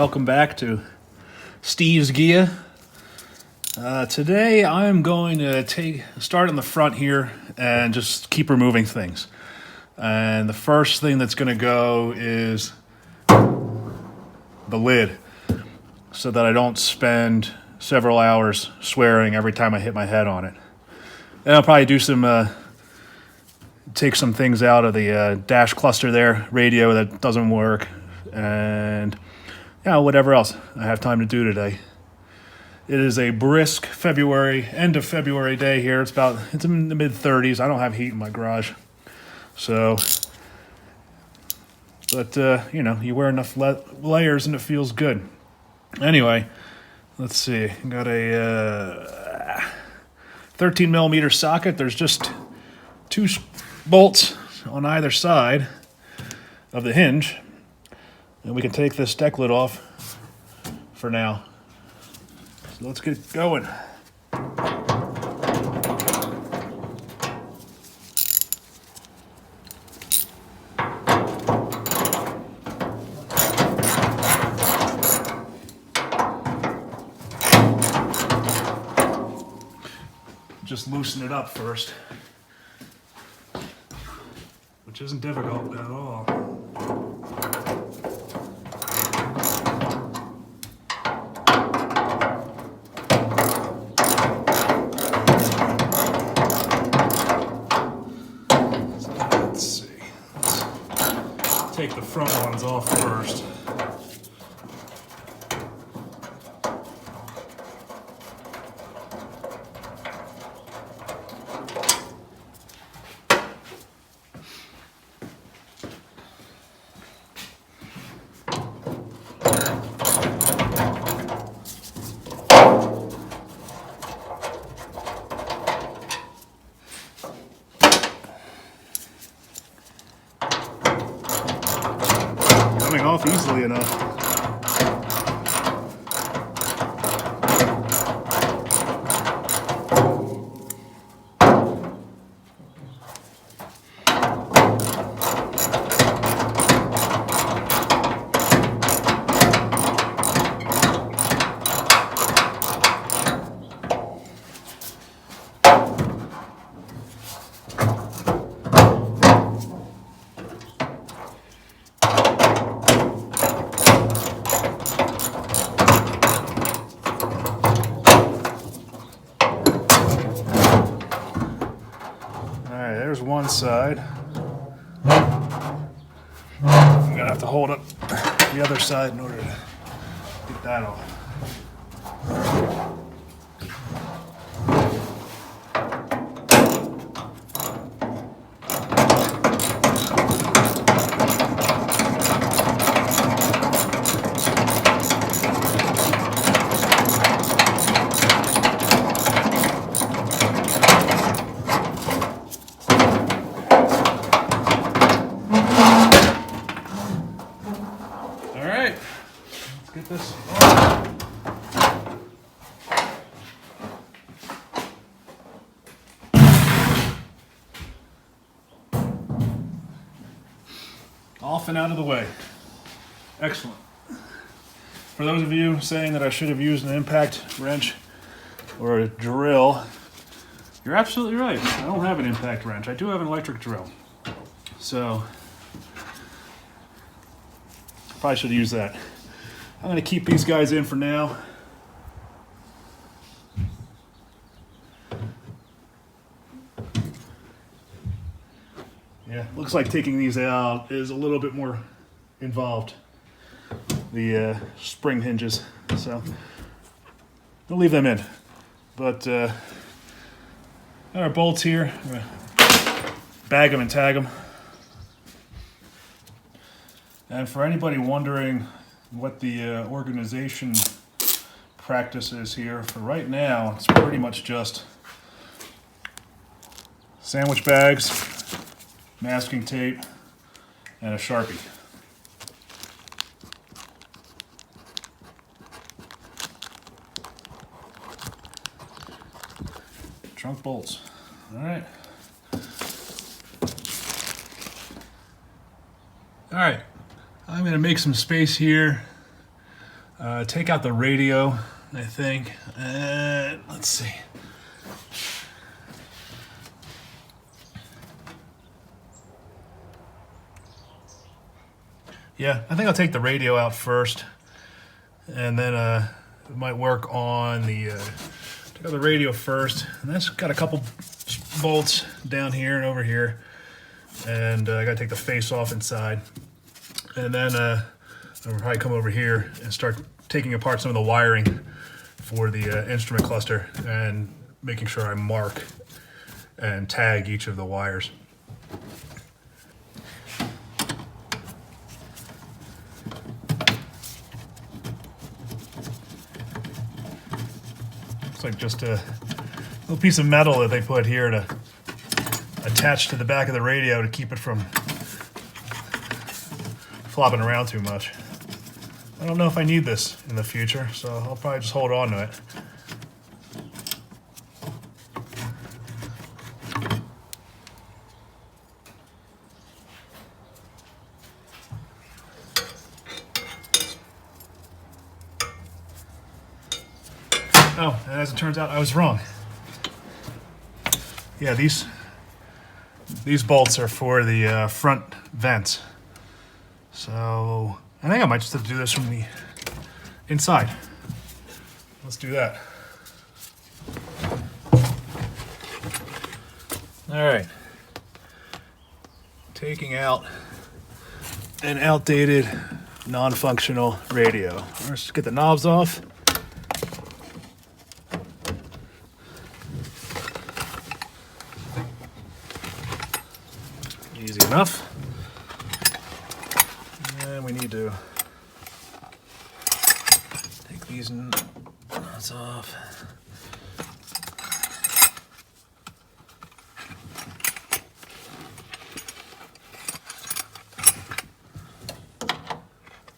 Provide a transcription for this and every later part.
welcome back to Steve's Ghia. Today I'm going to start in the front here and just keep removing things. And the first thing that's going to go is the lid, so that I don't spend several hours swearing every time I hit my head on it. Then I'll probably do take some things out of the dash cluster there, radio that doesn't work, and whatever else I have time to do today. It is a brisk end of February day here. It's in the mid 30s. I don't have heat in my garage, so. But you wear enough layers and it feels good. Anyway, let's see. I got a 13 millimeter socket. There's just two bolts on either side of the hinge, and we can take this deck lid off for now. So let's get going. Just loosen it up first, which isn't difficult at all. So let's see. Let's take the front ones off first. Coming off easily enough. There's one side. I'm gonna have to hold up the other side in order to get that off. Get this off. Off and out of the way. Excellent. For those of you saying that I should have used an impact wrench or a drill, you're absolutely right. I don't have an impact wrench. I do have an electric drill. So, probably should have used that. I'm going to keep these guys in for now. Yeah, looks like taking these out is a little bit more involved. The spring hinges, so I'll leave them in. But our bolts here, I'm going to bag them and tag them. And for anybody wondering what the organization practice is here, for right now, it's pretty much just sandwich bags, masking tape, and a Sharpie. Trunk bolts. All right. All right. I'm going to make some space here Take out the radio, I think. Let's see. Yeah, I think I'll take the radio out first, and then it might work on the take out the radio first. And that's got a couple bolts down here and over here, and I got to take the face off inside, and then I'll probably come over here and start taking apart some of the wiring for the instrument cluster and making sure I mark and tag each of the wires. It's like just a little piece of metal that they put here to attach to the back of the radio to keep it from flopping around too much. I don't know if I need this in the future, so I'll probably just hold on to it. Oh, and as it turns out, I was wrong. Yeah, these bolts are for the front vents. So I think I might just have to do this from the inside. Let's do that. All right. Taking out an outdated, non-functional radio. Let's get the knobs off. Easy enough. And we need to take these nuts off.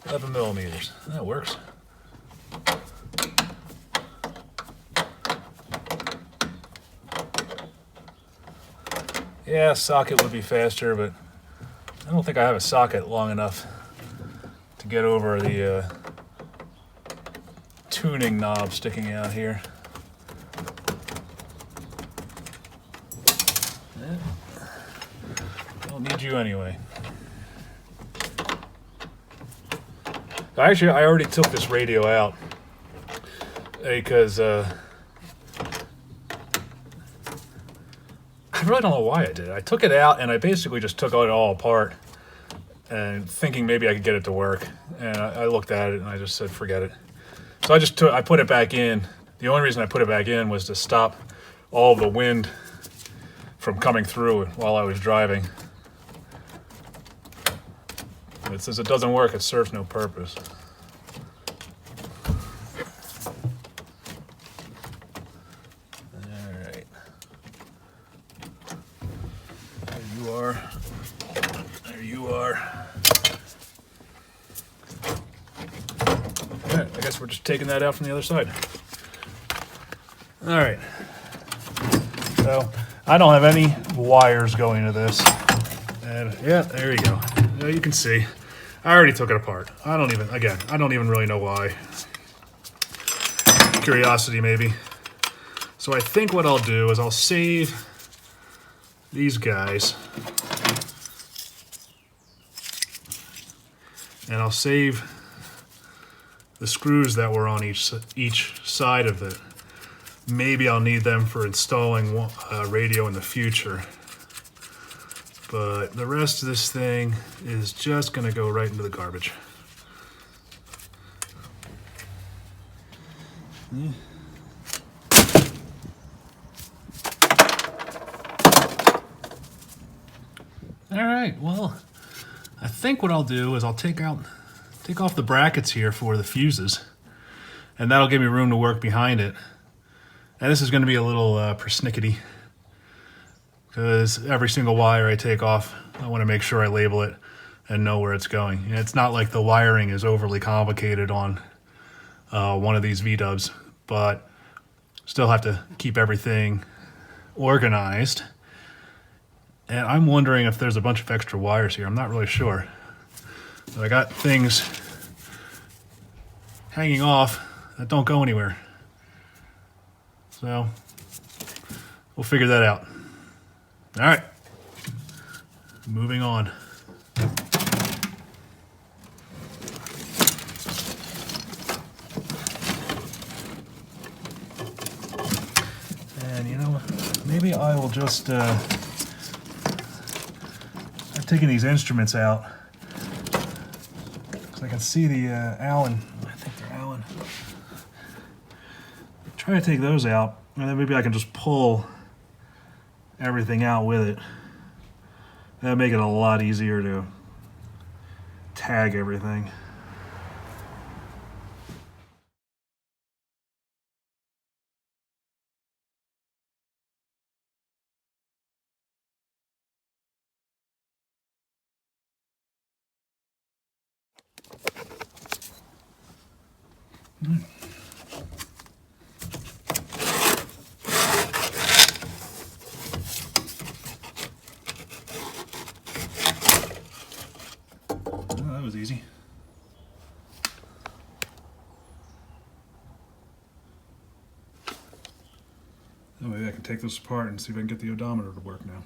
$11mm. That works. Yeah, socket would be faster, but I don't think I have a socket long enough to get over the tuning knob sticking out here. I'll need you anyway. Actually, I already took this radio out because I really don't know why I did it. I took it out and I basically just took it all apart and thinking maybe I could get it to work. And I looked at it and I just said, forget it. So I put it back in. The only reason I put it back in was to stop all the wind from coming through while I was driving. It says it doesn't work, it serves no purpose. Alright. There you are. There you are. Alright, I guess we're just taking that out from the other side. Alright. So, I don't have any wires going to this. And yeah, there you go. Now you can see. I already took it apart. I don't even really know why. Curiosity, maybe. So I think what I'll do is I'll save these guys. And I'll save the screws that were on each side of it. Maybe I'll need them for installing a radio in the future. But the rest of this thing is just going to go right into the garbage. Yeah. All right, well, I think what I'll do is I'll take off the brackets here for the fuses, and that'll give me room to work behind it. And this is going to be a little persnickety, because every single wire I take off, I want to make sure I label it and know where it's going. And it's not like the wiring is overly complicated on one of these V-dubs, but still have to keep everything organized. And I'm wondering if there's a bunch of extra wires here. I'm not really sure. But I got things hanging off that don't go anywhere. So we'll figure that out. All right, moving on. And you know what? Maybe I will just I'm taking these instruments out because I can see the Allen. I think they're Allen. Try to take those out, and then maybe I can just pull everything out with it. That'll make it a lot easier to tag everything. That was easy. Oh, maybe I can take this apart and see if I can get the odometer to work now.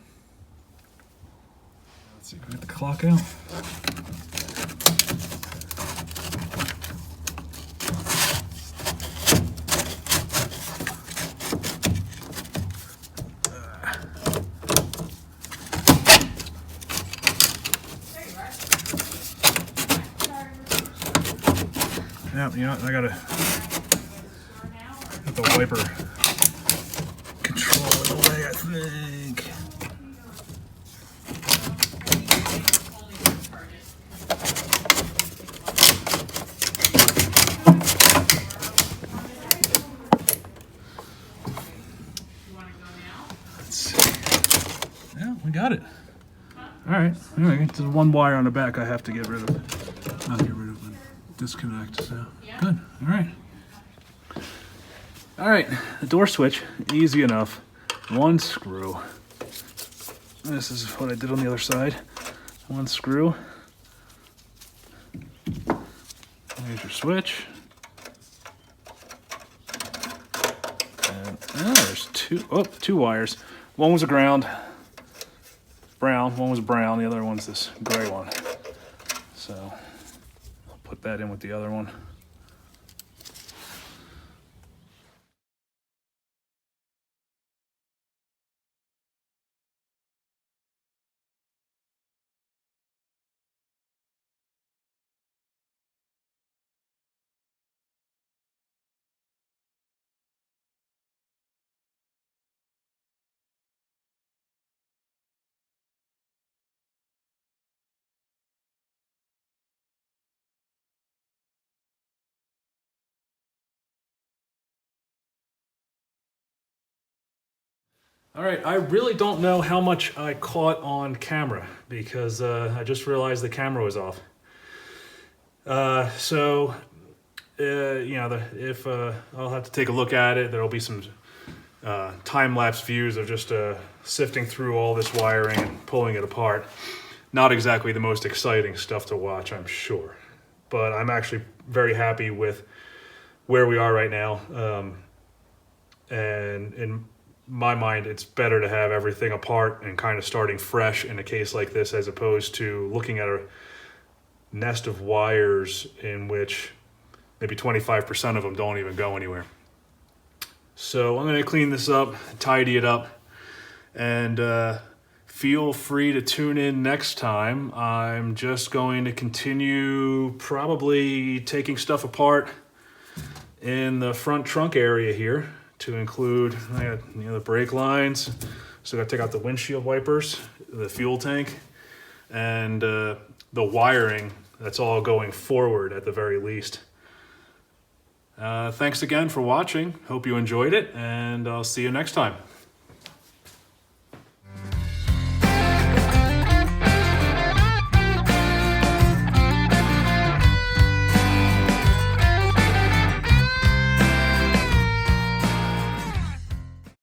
Let's see, can I get the clock out? Yeah, you know what, I gotta get the wiper control it away, I think. Let's see. Yeah, we got it. All right, anyway, there's one wire on the back I have to get rid of. Not get rid of, but disconnect, so good. All right, the door switch, easy enough. One screw. This is what I did on the other side. One screw. There's your switch. And there's two wires. One was a ground, brown. One was brown. The other one's this gray one. So I'll put that in with the other one. All right, I really don't know how much I caught on camera because I just realized the camera was off. You know, if I'll have to take a look at it, there'll be some time-lapse views of just sifting through all this wiring and pulling it apart. Not exactly the most exciting stuff to watch, I'm sure, but I'm actually very happy with where we are right now. And in my mind, it's better to have everything apart and kind of starting fresh in a case like this as opposed to looking at a nest of wires in which maybe 25% of them don't even go anywhere. So I'm going to clean this up, tidy it up, and feel free to tune in next time. I'm just going to continue probably taking stuff apart in the front trunk area here to include the brake lines. So I got to take out the windshield wipers, the fuel tank, and the wiring that's all going forward at the very least. Thanks again for watching. Hope you enjoyed it, and I'll see you next time.